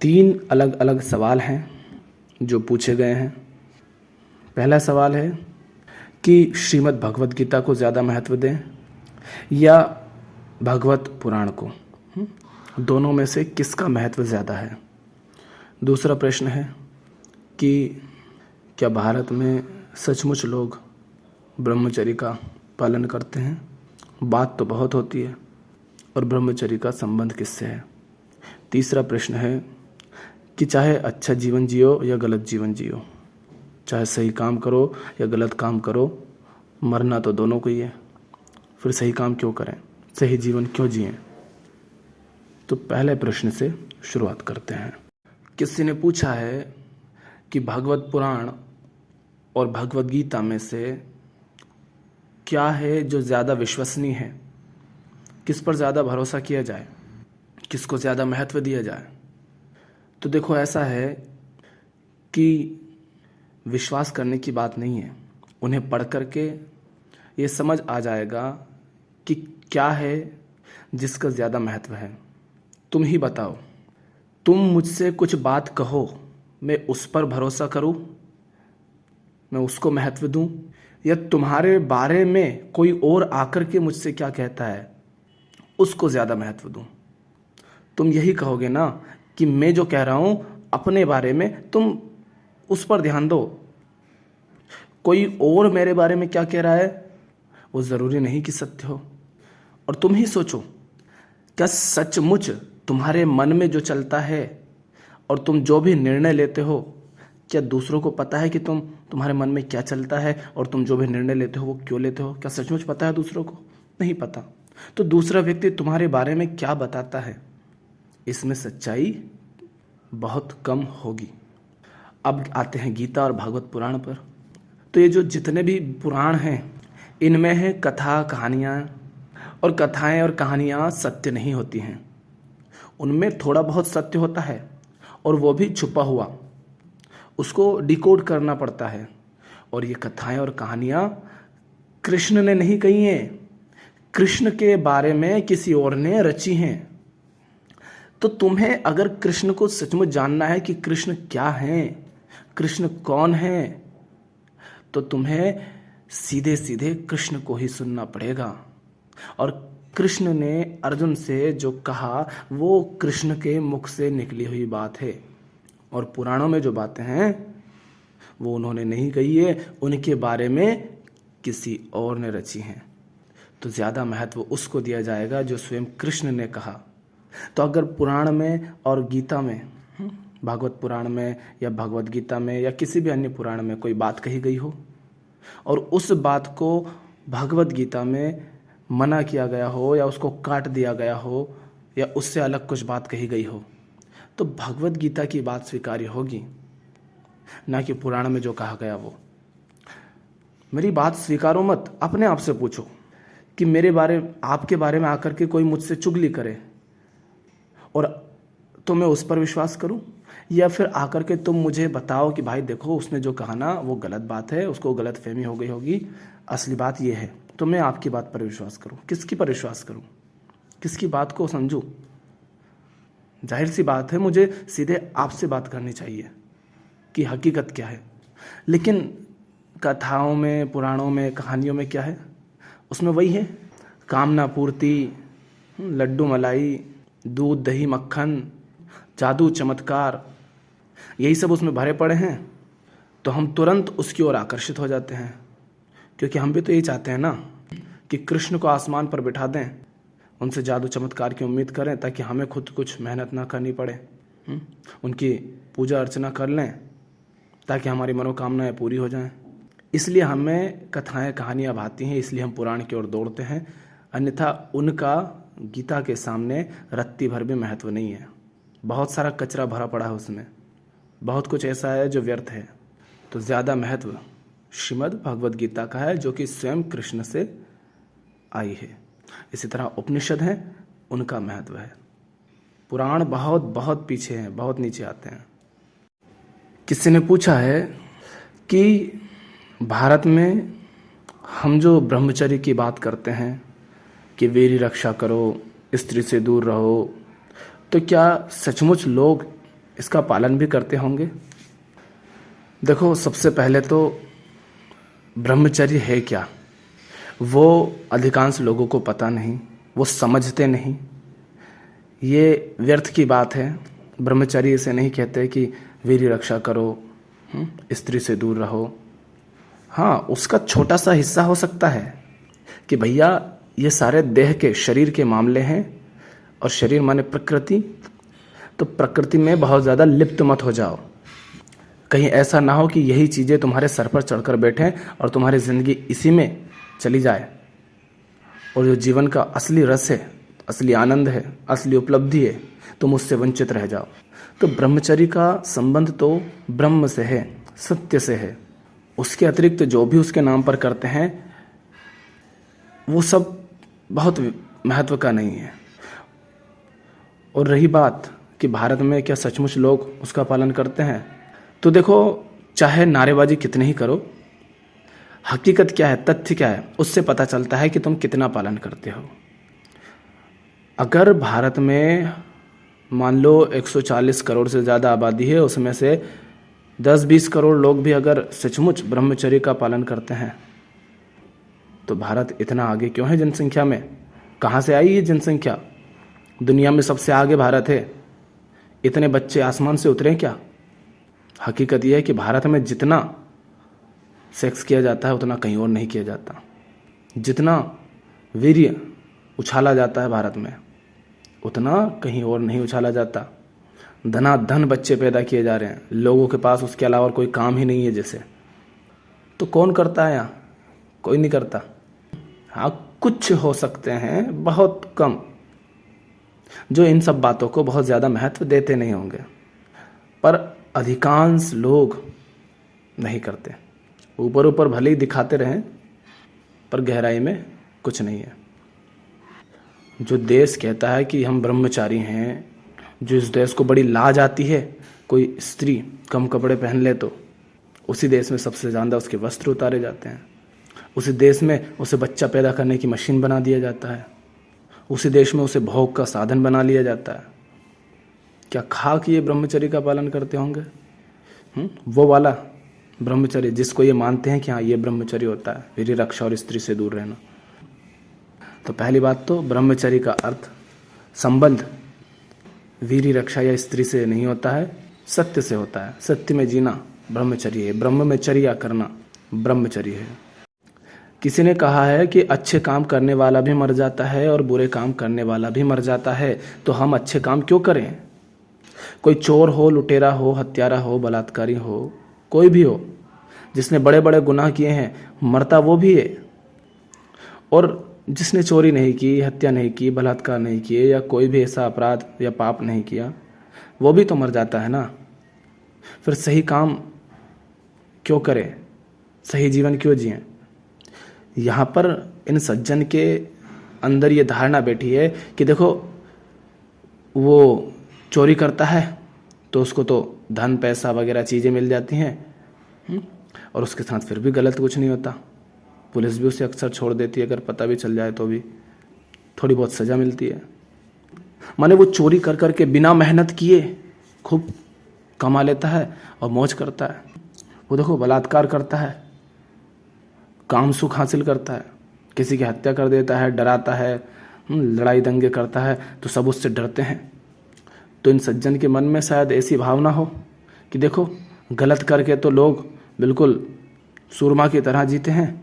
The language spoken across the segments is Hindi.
तीन अलग अलग सवाल हैं जो पूछे गए हैं। पहला सवाल है कि श्रीमद् भगवत गीता को ज़्यादा महत्व दें या भगवत पुराण को, दोनों में से किसका महत्व ज़्यादा है। दूसरा प्रश्न है कि क्या भारत में सचमुच लोग ब्रह्मचर्य का पालन करते हैं। बात तो बहुत होती है, और ब्रह्मचर्य का संबंध किससे है। तीसरा प्रश्न है कि चाहे अच्छा जीवन जियो या गलत जीवन जियो, चाहे सही काम करो या गलत काम करो, मरना तो दोनों को ही है। फिर सही काम क्यों करें, सही जीवन क्यों जिएं। तो पहले प्रश्न से शुरुआत करते हैं। किसी ने पूछा है कि भगवत पुराण और भगवत गीता में से क्या है जो ज़्यादा विश्वसनीय है, किस पर ज़्यादा भरोसा किया जाए, किसको ज़्यादा महत्व दिया जाए। तो देखो, ऐसा है कि विश्वास करने की बात नहीं है, उन्हें पढ़ करके ये समझ आ जाएगा कि क्या है जिसका ज़्यादा महत्व है। तुम ही बताओ, तुम मुझसे कुछ बात कहो, मैं उस पर भरोसा करूं, मैं उसको महत्व दूं, या तुम्हारे बारे में कोई और आकर के मुझसे क्या कहता है उसको ज़्यादा महत्व दूं। तुम यही कहोगे ना कि मैं जो कह रहा हूं अपने बारे में, तुम उस पर ध्यान दो। कोई और मेरे बारे में क्या कह रहा है वो ज़रूरी नहीं कि सत्य हो। और तुम ही सोचो, क्या सचमुच तुम्हारे मन में जो चलता है और तुम जो भी निर्णय लेते हो, क्या दूसरों को पता है कि तुम्हारे मन में क्या चलता है और तुम जो भी निर्णय लेते हो वो क्यों लेते हो। क्या सचमुच पता है दूसरों को? नहीं पता। तो दूसरा व्यक्ति तुम्हारे बारे में क्या बताता है, इसमें सच्चाई बहुत कम होगी। अब आते हैं गीता और भागवत पुराण पर। तो ये जो जितने भी पुराण हैं, इनमें है कथा कहानियाँ, और कथाएं और कहानियाँ सत्य नहीं होती हैं। उनमें थोड़ा बहुत सत्य होता है, और वो भी छुपा हुआ, उसको डिकोड करना पड़ता है। और ये कथाएं और कहानियाँ कृष्ण ने नहीं कही हैं, कृष्ण के बारे में किसी और ने रची हैं। तो तुम्हें अगर कृष्ण को सचमुच जानना है कि कृष्ण क्या हैं, कृष्ण कौन है, तो तुम्हें सीधे सीधे कृष्ण को ही सुनना पड़ेगा। और कृष्ण ने अर्जुन से जो कहा वो कृष्ण के मुख से निकली हुई बात है, और पुराणों में जो बातें हैं वो उन्होंने नहीं कही है, उनके बारे में किसी और ने रची हैं। तो ज़्यादा महत्व उसको दिया जाएगा जो स्वयं कृष्ण ने कहा। तो अगर पुराण में और गीता में, भागवत पुराण में या भगवत गीता में या किसी भी अन्य पुराण में कोई बात कही गई हो, और उस बात को भगवत गीता में मना किया गया हो या उसको काट दिया गया हो या उससे अलग कुछ बात कही गई हो, तो भगवत गीता की बात स्वीकार्य होगी, ना कि पुराण में जो कहा गया वो। मेरी बात स्वीकारो मत, अपने आप से पूछो कि आपके बारे में आकर के कोई मुझसे चुगली करे और तो मैं उस पर विश्वास करूं, या फिर आकर के तुम मुझे बताओ कि भाई देखो उसने जो कहा ना वो गलत बात है, उसको गलत फहमी हो गई होगी, असली बात ये है, तो मैं आपकी बात पर विश्वास करूं। किसकी पर विश्वास करूं, किसकी बात को समझूं। जाहिर सी बात है मुझे सीधे आपसे बात करनी चाहिए कि हकीकत क्या है। लेकिन कथाओं में, पुराणों में, कहानियों में क्या है, उसमें वही है, कामना पूर्ति, लड्डू मलाई, दूध दही मक्खन, जादू चमत्कार, यही सब उसमें भरे पड़े हैं। तो हम तुरंत उसकी ओर आकर्षित हो जाते हैं, क्योंकि हम भी तो यही चाहते हैं ना कि कृष्ण को आसमान पर बिठा दें, उनसे जादू चमत्कार की उम्मीद करें ताकि हमें खुद कुछ मेहनत ना करनी पड़े, उनकी पूजा अर्चना कर लें ताकि हमारी मनोकामनाएं पूरी हो जाएं। इसलिए हमें कथाएं कहानियाँ भाती हैं, इसलिए हम पुराण की ओर दौड़ते हैं। अन्यथा उनका गीता के सामने रत्ती भर भी महत्व नहीं है। बहुत सारा कचरा भरा पड़ा है उसमें, बहुत कुछ ऐसा है जो व्यर्थ है। तो ज़्यादा महत्व श्रीमद् भगवद गीता का है, जो कि स्वयं कृष्ण से आई है। इसी तरह उपनिषद हैं, उनका महत्व है। पुराण बहुत बहुत पीछे हैं, बहुत नीचे आते हैं। किसी ने पूछा है कि भारत में हम जो ब्रह्मचर्य की बात करते हैं कि वीर रक्षा करो, स्त्री से दूर रहो, तो क्या सचमुच लोग इसका पालन भी करते होंगे। देखो, सबसे पहले तो ब्रह्मचर्य है क्या, वो अधिकांश लोगों को पता नहीं, वो समझते नहीं। ये व्यर्थ की बात है। ब्रह्मचर्य इसे नहीं कहते कि वीर्य रक्षा करो, स्त्री से दूर रहो। हाँ, उसका छोटा सा हिस्सा हो सकता है कि भैया ये सारे देह के, शरीर के मामले हैं, और शरीर माने प्रकृति, तो प्रकृति में बहुत ज़्यादा लिप्त मत हो जाओ। कहीं ऐसा ना हो कि यही चीज़ें तुम्हारे सर पर चढ़कर बैठें और तुम्हारी ज़िंदगी इसी में चली जाए, और जो जीवन का असली रस है, असली आनंद है, असली उपलब्धि है, तुम उससे वंचित रह जाओ। तो ब्रह्मचर्य का संबंध तो ब्रह्म से है, सत्य से है। उसके अतिरिक्त जो भी उसके नाम पर करते हैं वो सब बहुत महत्व का नहीं है। और रही बात कि भारत में क्या सचमुच लोग उसका पालन करते हैं, तो देखो, चाहे नारेबाजी कितनी ही करो, हकीकत क्या है, तथ्य क्या है, उससे पता चलता है कि तुम कितना पालन करते हो। अगर भारत में मान लो 140 करोड़ से ज़्यादा आबादी है, उसमें से 10-20 करोड़ लोग भी अगर सचमुच ब्रह्मचर्य का पालन करते हैं, तो भारत इतना आगे क्यों है जनसंख्या में? कहाँ से आई ये जनसंख्या? दुनिया में सबसे आगे भारत है। इतने बच्चे आसमान से उतरे क्या? हकीकत यह है कि भारत में जितना सेक्स किया जाता है उतना कहीं और नहीं किया जाता। जितना वीर्य उछाला जाता है भारत में, उतना कहीं और नहीं उछाला जाता। धनाधन बच्चे पैदा किए जा रहे हैं, लोगों के पास उसके अलावा कोई काम ही नहीं है जैसे। तो कौन करता है यहाँ? कोई नहीं करता। हाँ, कुछ हो सकते हैं, बहुत कम, जो इन सब बातों को बहुत ज़्यादा महत्व देते नहीं होंगे, पर अधिकांश लोग नहीं करते। ऊपर ऊपर भले ही दिखाते रहें, पर गहराई में कुछ नहीं है। जो देश कहता है कि हम ब्रह्मचारी हैं, जो इस देश को बड़ी लाज आती है कोई स्त्री कम कपड़े पहन ले, तो उसी देश में सबसे ज़्यादा उसके वस्त्र उतारे जाते हैं। उसी देश में उसे बच्चा पैदा करने की मशीन बना दिया जाता है। उसी देश में उसे भोग का साधन बना लिया जाता है। क्या खाक ये ब्रह्मचर्य का पालन करते होंगे? वो वाला ब्रह्मचर्य जिसको ये मानते हैं कि हाँ, ये ब्रह्मचर्य होता है, वीर्य रक्षा और स्त्री से दूर रहना। तो पहली बात तो ब्रह्मचर्य का अर्थ, संबंध वीर्य रक्षा या स्त्री से नहीं होता है, सत्य से होता है। सत्य में जीना ब्रह्मचर्य है। ब्रह्म में चर्या करना ब्रह्मचर्य है। किसी ने कहा है कि अच्छे काम करने वाला भी मर जाता है और बुरे काम करने वाला भी मर जाता है, तो हम अच्छे काम क्यों करें? कोई चोर हो, लुटेरा हो, हत्यारा हो, बलात्कारी हो, कोई भी हो, जिसने बड़े बड़े गुनाह किए हैं, मरता वो भी है। और जिसने चोरी नहीं की, हत्या नहीं की, बलात्कार नहीं किए, या कोई भी ऐसा अपराध या पाप नहीं किया, वो भी तो मर जाता है ना। फिर सही काम क्यों करें? सही जीवन क्यों जिएं? यहाँ पर इन सज्जन के अंदर ये धारणा बैठी है कि देखो, वो चोरी करता है तो उसको तो धन, पैसा वगैरह चीज़ें मिल जाती हैं, और उसके साथ फिर भी गलत कुछ नहीं होता। पुलिस भी उसे अक्सर छोड़ देती है, अगर पता भी चल जाए तो भी थोड़ी बहुत सज़ा मिलती है। माने वो चोरी कर कर के बिना मेहनत किए खूब कमा लेता है और मौज करता है। वो देखो, बलात्कार करता है, काम सुख हासिल करता है, किसी की हत्या कर देता है, डराता है, लड़ाई दंगे करता है, तो सब उससे डरते हैं। तो इन सज्जन के मन में शायद ऐसी भावना हो कि देखो, गलत करके तो लोग बिल्कुल सूरमा की तरह जीते हैं,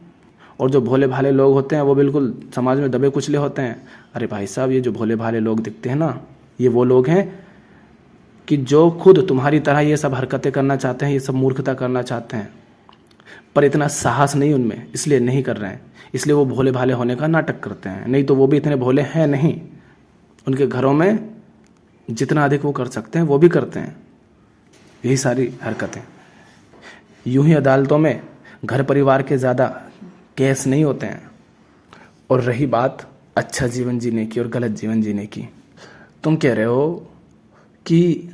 और जो भोले भाले लोग होते हैं वो बिल्कुल समाज में दबे कुचले होते हैं। अरे भाई साहब, ये जो भोले भाले लोग दिखते हैं ना, ये वो लोग हैं कि जो खुद तुम्हारी तरह ये सब हरकतें करना चाहते हैं, ये सब मूर्खता करना चाहते हैं, पर इतना साहस नहीं उनमें, इसलिए नहीं कर रहे हैं। इसलिए वो भोले भाले होने का नाटक करते हैं, नहीं तो वो भी इतने भोले हैं नहीं। उनके घरों में जितना अधिक वो कर सकते हैं वो भी करते हैं, यही सारी हरकतें। यूं ही अदालतों में घर परिवार के ज़्यादा केस नहीं होते हैं। और रही बात अच्छा जीवन जीने की और गलत जीवन जीने की, तुम कह रहे हो कि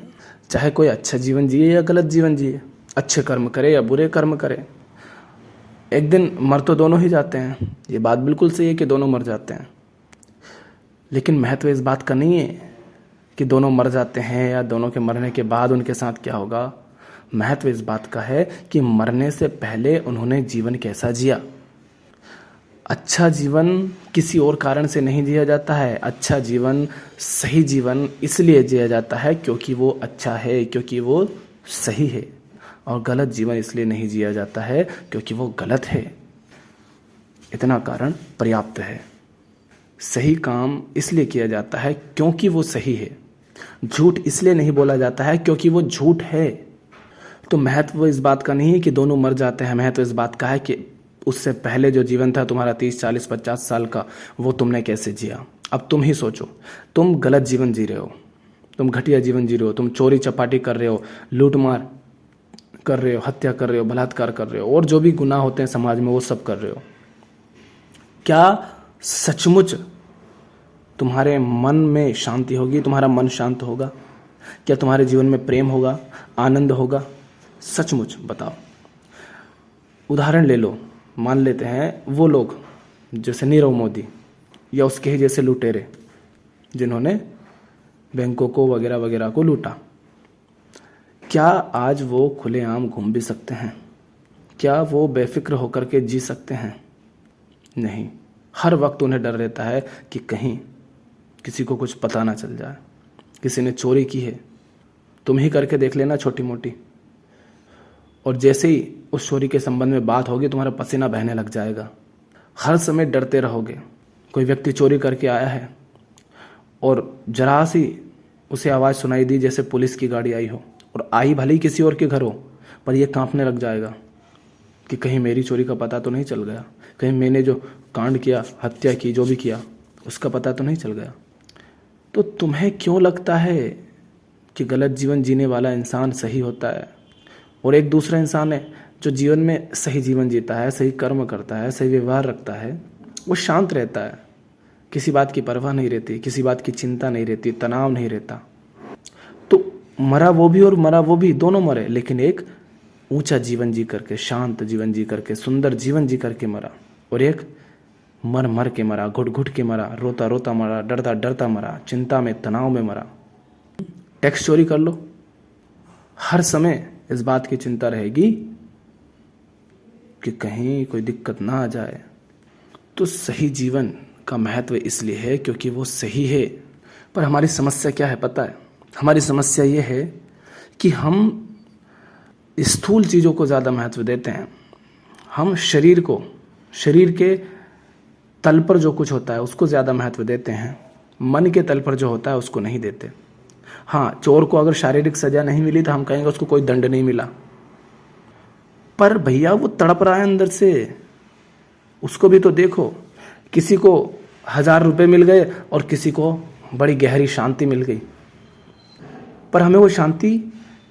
चाहे कोई अच्छा जीवन जिए या गलत जीवन जिए, अच्छे कर्म करे या बुरे कर्म करे, एक दिन मर तो दोनों ही जाते हैं। ये बात बिल्कुल सही है कि दोनों मर जाते हैं, लेकिन महत्व इस बात का नहीं है कि दोनों मर जाते हैं या दोनों के मरने के बाद उनके साथ क्या होगा। महत्व इस बात का है कि मरने से पहले उन्होंने जीवन कैसा जिया। अच्छा जीवन किसी और कारण से नहीं जिया जाता है। अच्छा जीवन, सही जीवन इसलिए जिया जाता है क्योंकि वो अच्छा है, क्योंकि वो सही है। और गलत जीवन इसलिए नहीं जिया जाता है क्योंकि वो गलत है। इतना कारण पर्याप्त है। सही काम इसलिए किया जाता है क्योंकि वो सही है। झूठ इसलिए नहीं बोला जाता है क्योंकि वो झूठ है। तो महत्व इस बात का नहीं है कि दोनों मर जाते हैं। महत्व इस बात का है कि उससे पहले जो जीवन था तुम्हारा 30, 40, 50 साल का, वो तुमने कैसे जिया। अब तुम ही सोचो, तुम गलत जीवन जी रहे हो, तुम घटिया जीवन जी रहे हो, तुम चोरी चपाटी कर रहे हो, लूटमार कर रहे हो, हत्या कर रहे हो, बलात्कार कर रहे हो, और जो भी गुनाह होते हैं समाज में वो सब कर रहे हो। क्या सचमुच तुम्हारे मन में शांति होगी? तुम्हारा मन शांत होगा? क्या तुम्हारे जीवन में प्रेम होगा, आनंद होगा? सचमुच बताओ। उदाहरण ले लो, मान लेते हैं वो लोग जैसे नीरव मोदी या उसके ही जैसे लुटेरे जिन्होंने बैंकों को वगैरह वगैरह को लूटा। क्या आज वो खुलेआम घूम भी सकते हैं? क्या वो बेफिक्र होकर के जी सकते हैं? नहीं। हर वक्त उन्हें डर रहता है कि कहीं किसी को कुछ पता ना चल जाए, किसी ने चोरी की है। तुम ही करके देख लेना छोटी मोटी, और जैसे ही उस चोरी के संबंध में बात होगी तुम्हारा पसीना बहने लग जाएगा। हर समय डरते रहोगे। कोई व्यक्ति चोरी करके आया है और जरा सी उसे आवाज़ सुनाई दी जैसे पुलिस की गाड़ी आई हो, और आई भले ही किसी और के घर हो, पर यह कांपने लग जाएगा कि कहीं मेरी चोरी का पता तो नहीं चल गया, कहीं मैंने जो कांड किया, हत्या की, जो भी किया, उसका पता तो नहीं चल गया। तो तुम्हें क्यों लगता है कि गलत जीवन जीने वाला इंसान सही होता है और एक दूसरा इंसान है जो जीवन में सही जीवन जीता है, सही कर्म करता है, सही व्यवहार रखता है, वो शांत रहता है, किसी बात की परवाह नहीं रहती, किसी बात की चिंता नहीं रहती, तनाव नहीं रहता। तो मरा वो भी और मरा वो भी, दोनों मरे, लेकिन एक ऊंचा जीवन जी करके, शांत जीवन जी करके, सुंदर जीवन जी करके मरा, और एक मर मर के मरा, घुट घुट के मरा, रोता रोता मरा, डरता डरता मरा, चिंता में, तनाव में मरा। टैक्स चोरी कर लो, हर समय इस बात की चिंता रहेगी कि कहीं कोई दिक्कत ना आ जाए। तो सही जीवन का महत्व इसलिए है क्योंकि वो सही है। पर हमारी समस्या क्या है पता है? हमारी समस्या ये है कि हम स्थूल चीज़ों को ज़्यादा महत्व देते हैं। हम शरीर को, शरीर के तल पर जो कुछ होता है उसको ज़्यादा महत्व देते हैं, मन के तल पर जो होता है उसको नहीं देते। हाँ, चोर को अगर शारीरिक सजा नहीं मिली तो हम कहेंगे उसको कोई दंड नहीं मिला, पर भैया वो तड़प रहा है अंदर से, उसको भी तो देखो। किसी को 1000 रुपये मिल गए और किसी को बड़ी गहरी शांति मिल गई, पर हमें वो शांति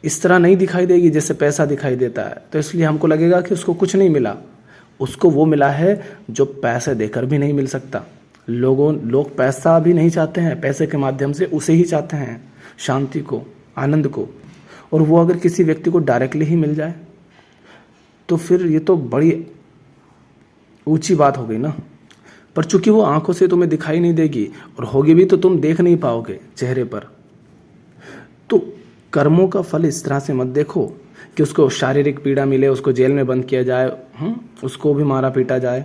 इस तरह नहीं दिखाई देगी जैसे पैसा दिखाई देता है। तो इसलिए हमको लगेगा कि उसको कुछ नहीं मिला। उसको वो मिला है जो पैसे देकर भी नहीं मिल सकता। लोग पैसा भी नहीं चाहते हैं, पैसे के माध्यम से उसे ही चाहते हैं, शांति को, आनंद को। और वो अगर किसी व्यक्ति को डायरेक्टली ही मिल जाए तो फिर ये तो बड़ी ऊंची बात हो गई ना। पर चूंकि वो आंखों से तुम्हें दिखाई नहीं देगी, और होगी भी तो तुम देख नहीं पाओगे चेहरे पर। तो कर्मों का फल इस तरह से मत देखो कि उसको शारीरिक पीड़ा मिले, उसको जेल में बंद किया जाए, उसको भी मारा पीटा जाए,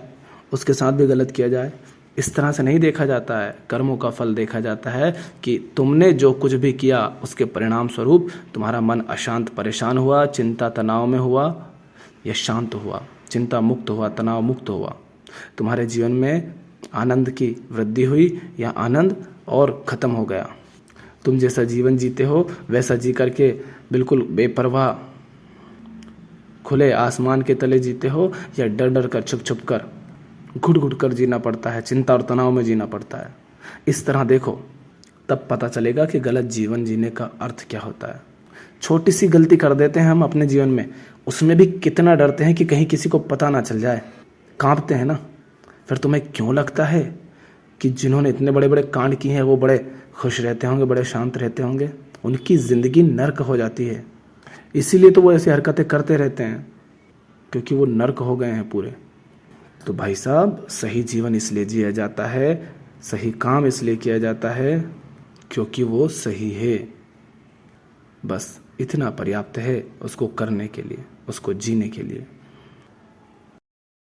उसके साथ भी गलत किया जाए। इस तरह से नहीं देखा जाता है। कर्मों का फल देखा जाता है कि तुमने जो कुछ भी किया उसके परिणाम स्वरूप तुम्हारा मन अशांत, परेशान हुआ, चिंता तनाव में हुआ या शांत हुआ, चिंता मुक्त हुआ, तनाव मुक्त हुआ। तुम्हारे जीवन में आनंद की वृद्धि हुई या आनंद और ख़त्म हो गया। तुम जैसा जीवन जीते हो वैसा जी करके बिल्कुल बेपरवाह खुले आसमान के तले जीते हो, या डर डर कर, छुप छुप कर, घुट घुट कर जीना पड़ता है, चिंता और तनाव में जीना पड़ता है। इस तरह देखो, तब पता चलेगा कि गलत जीवन जीने का अर्थ क्या होता है। छोटी सी गलती कर देते हैं हम अपने जीवन में, उसमें भी कितना डरते हैं कि कहीं किसी को पता ना चल जाए, कांपते हैं ना। फिर तुम्हें क्यों लगता है कि जिन्होंने इतने बड़े बड़े कांड किए हैं वो बड़े खुश रहते होंगे, बड़े शांत रहते होंगे? उनकी ज़िंदगी नर्क हो जाती है। इसीलिए तो वो ऐसी हरकतें करते रहते हैं, क्योंकि वो नर्क हो गए हैं पूरे। तो भाई साहब, सही जीवन इसलिए जिया जाता है, सही काम इसलिए किया जाता है क्योंकि वो सही है। बस इतना पर्याप्त है उसको करने के लिए, उसको जीने के लिए।